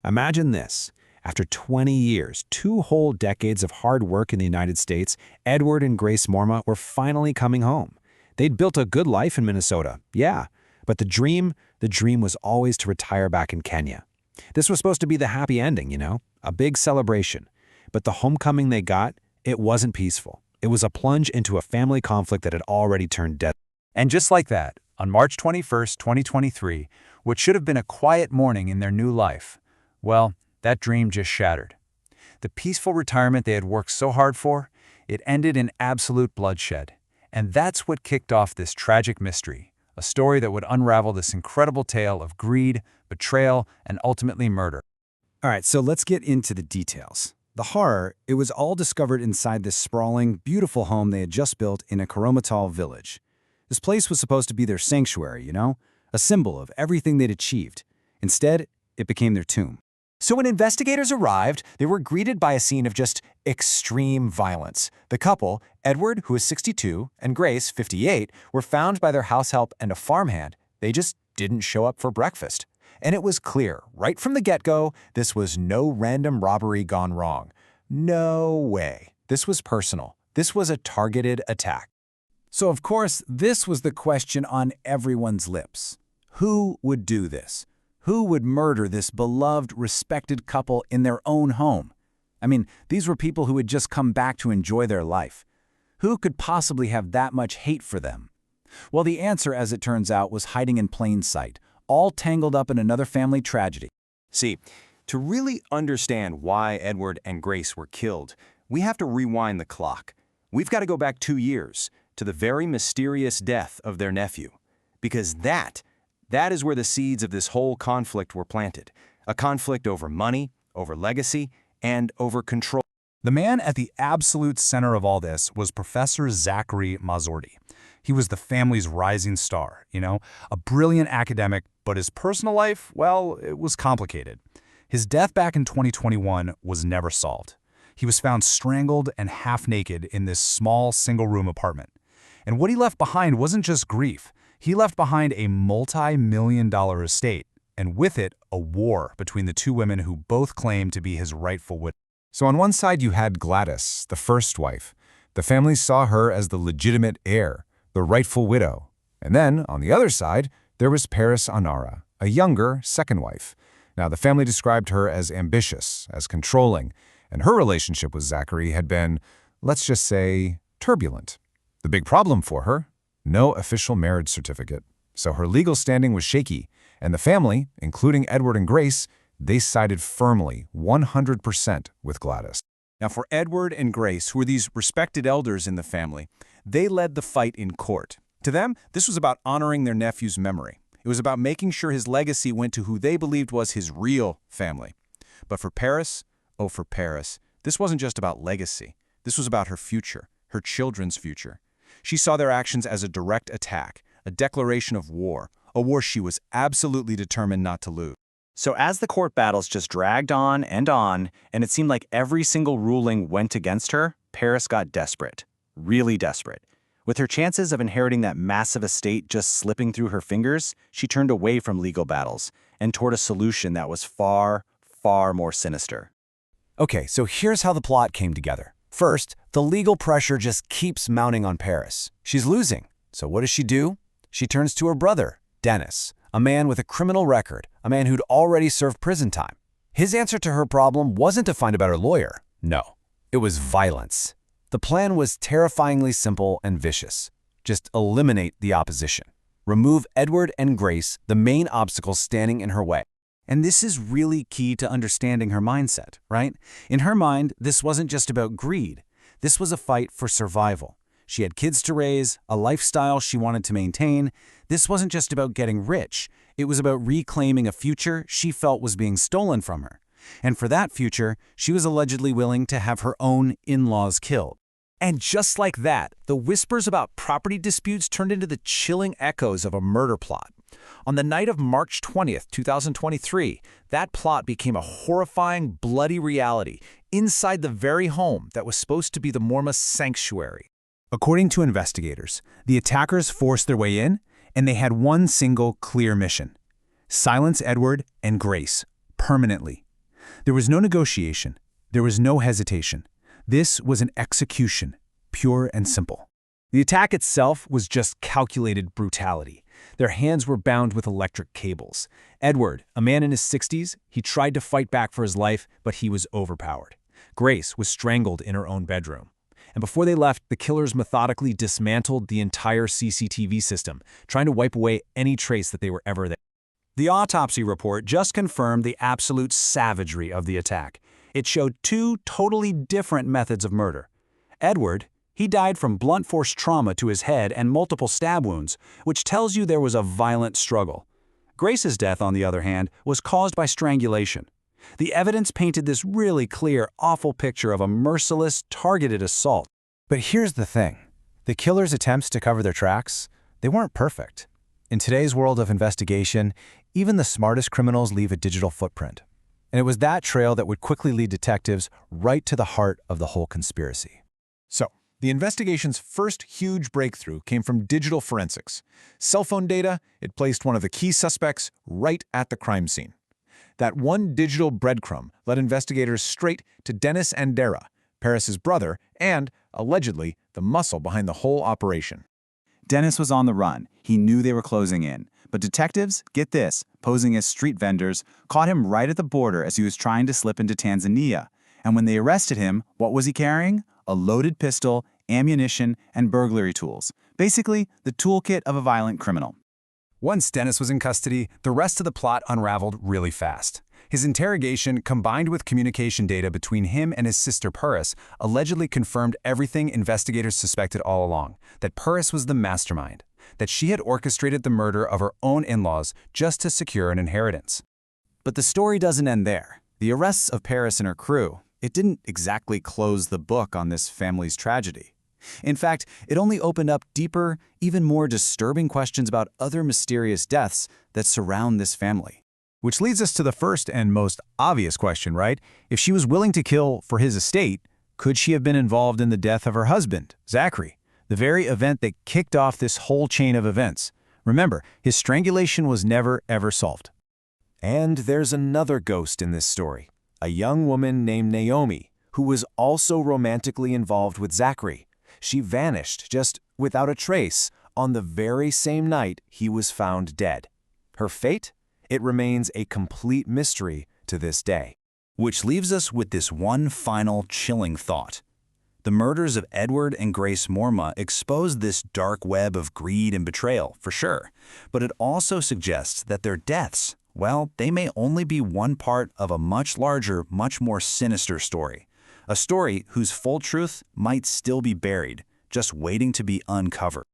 Imagine this. After 20 years, 2 whole decades of hard work in the United States, Edward and Grace Morma were finally coming home. They'd built a good life in Minnesota, yeah, but the dream was always to retire back in Kenya. This was supposed to be the happy ending, a big celebration. But the homecoming they got, it wasn't peaceful. It was a plunge into a family conflict that had already turned deadly. And just like that, on March 21st, 2023, what should have been a quiet morning in their new life, well, that dream just shattered. The peaceful retirement they had worked so hard for, it ended in absolute bloodshed. And that's what kicked off this tragic mystery, a story that would unravel this incredible tale of greed, betrayal, and ultimately murder. All right, so let's get into the details. The horror, it was all discovered inside this sprawling, beautiful home they had just built in a Koromatal village. This place was supposed to be their sanctuary, a symbol of everything they'd achieved. Instead, it became their tomb. So when investigators arrived, they were greeted by a scene of just extreme violence. The couple, Edward, who was 62, and Grace, 58, were found by their househelp and a farmhand. They just didn't show up for breakfast. And it was clear, right from the get-go, this was no random robbery gone wrong. No way. This was personal. This was a targeted attack. So of course, this was the question on everyone's lips. Who would do this? Who would murder this beloved, respected couple in their own home? I mean, these were people who had just come back to enjoy their life. Who could possibly have that much hate for them? Well, the answer, as it turns out, was hiding in plain sight, all tangled up in another family tragedy. See, to really understand why Edward and Grace were killed, we have to rewind the clock. We've got to go back 2 years, to the very mysterious death of their nephew. Because that is where the seeds of this whole conflict were planted. A conflict over money, over legacy, and over control. The man at the absolute center of all this was Professor Zachary Mazordi. He was the family's rising star, a brilliant academic, but his personal life, well, it was complicated. His death back in 2021 was never solved. He was found strangled and half-naked in this small single-room apartment. And what he left behind wasn't just grief. He left behind a multi-million-dollar estate, and with it, a war between the 2 women who both claimed to be his rightful widow. So on one side you had Gladys, the first wife. The family saw her as the legitimate heir, the rightful widow. And then, on the other side, there was Peris Onara, a younger second wife. Now, the family described her as ambitious, as controlling, and her relationship with Zachary had been, let's just say, turbulent. The big problem for her? No official marriage certificate. So her legal standing was shaky, and the family, including Edward and Grace, they sided firmly, 100% with Gladys. Now, for Edward and Grace, who were these respected elders in the family, they led the fight in court. To them, this was about honoring their nephew's memory. It was about making sure his legacy went to who they believed was his real family. But for Peris, this wasn't just about legacy. This was about her future, her children's future. She saw their actions as a direct attack, a declaration of war, a war she was absolutely determined not to lose. So as the court battles just dragged on, and it seemed like every single ruling went against her, Peris got desperate, really desperate. With her chances of inheriting that massive estate just slipping through her fingers, she turned away from legal battles and toward a solution that was far, far more sinister. Okay, so here's how the plot came together. First, the legal pressure just keeps mounting on Peris. She's losing. So what does she do? She turns to her brother, Dennis, a man with a criminal record, a man who'd already served prison time. His answer to her problem wasn't to find a better lawyer. No, it was violence. The plan was terrifyingly simple and vicious. Just eliminate the opposition. Remove Edward and Grace, the main obstacles standing in her way. And this is really key to understanding her mindset, right? In her mind, this wasn't just about greed. This was a fight for survival. She had kids to raise, a lifestyle she wanted to maintain. This wasn't just about getting rich. It was about reclaiming a future she felt was being stolen from her. And for that future, she was allegedly willing to have her own in-laws killed. And just like that, the whispers about property disputes turned into the chilling echoes of a murder plot. On the night of March 20th, 2023, that plot became a horrifying, bloody reality inside the very home that was supposed to be the Morma sanctuary. According to investigators, the attackers forced their way in, and they had one single clear mission: silence Edward and Grace, permanently, There was no negotiation. There was no hesitation. This was an execution, pure and simple. The attack itself was just calculated brutality. Their hands were bound with electric cables. Edward, a man in his 60s, he tried to fight back for his life, but he was overpowered. Grace was strangled in her own bedroom. And before they left, the killers methodically dismantled the entire CCTV system, trying to wipe away any trace that they were ever there. The autopsy report just confirmed the absolute savagery of the attack. It showed two totally different methods of murder. Edward, he died from blunt force trauma to his head and multiple stab wounds, which tells you there was a violent struggle. Grace's death, on the other hand, was caused by strangulation. The evidence painted this really clear, awful picture of a merciless, targeted assault. But here's the thing. The killers' attempts to cover their tracks, they weren't perfect. In today's world of investigation, even the smartest criminals leave a digital footprint. And it was that trail that would quickly lead detectives right to the heart of the whole conspiracy. So, the investigation's first huge breakthrough came from digital forensics. Cell phone data, it placed one of the key suspects right at the crime scene. That one digital breadcrumb led investigators straight to Dennis Andera, Peris's brother, and, allegedly, the muscle behind the whole operation. Dennis was on the run. He knew they were closing in. But detectives, get this, posing as street vendors, caught him right at the border as he was trying to slip into Tanzania. And when they arrested him, what was he carrying? A loaded pistol, ammunition, and burglary tools. Basically, the toolkit of a violent criminal. Once Dennis was in custody, the rest of the plot unraveled really fast. His interrogation, combined with communication data between him and his sister Peris, allegedly confirmed everything investigators suspected all along, that Peris was the mastermind, that she had orchestrated the murder of her own in-laws just to secure an inheritance. But the story doesn't end there. The arrests of Peris and her crew, it didn't exactly close the book on this family's tragedy. In fact, it only opened up deeper, even more disturbing questions about other mysterious deaths that surround this family. Which leads us to the first and most obvious question, right? If she was willing to kill for his estate, could she have been involved in the death of her husband, Zachary, the very event that kicked off this whole chain of events? Remember, his strangulation was never, ever solved. And there's another ghost in this story, a young woman named Naomi, who was also romantically involved with Zachary. She vanished, just without a trace, on the very same night he was found dead. Her fate? It remains a complete mystery to this day. Which leaves us with this one final chilling thought. The murders of Edward and Grace Morma exposed this dark web of greed and betrayal, for sure. But it also suggests that their deaths, well, they may only be one part of a much larger, much more sinister story. A story whose full truth might still be buried, just waiting to be uncovered.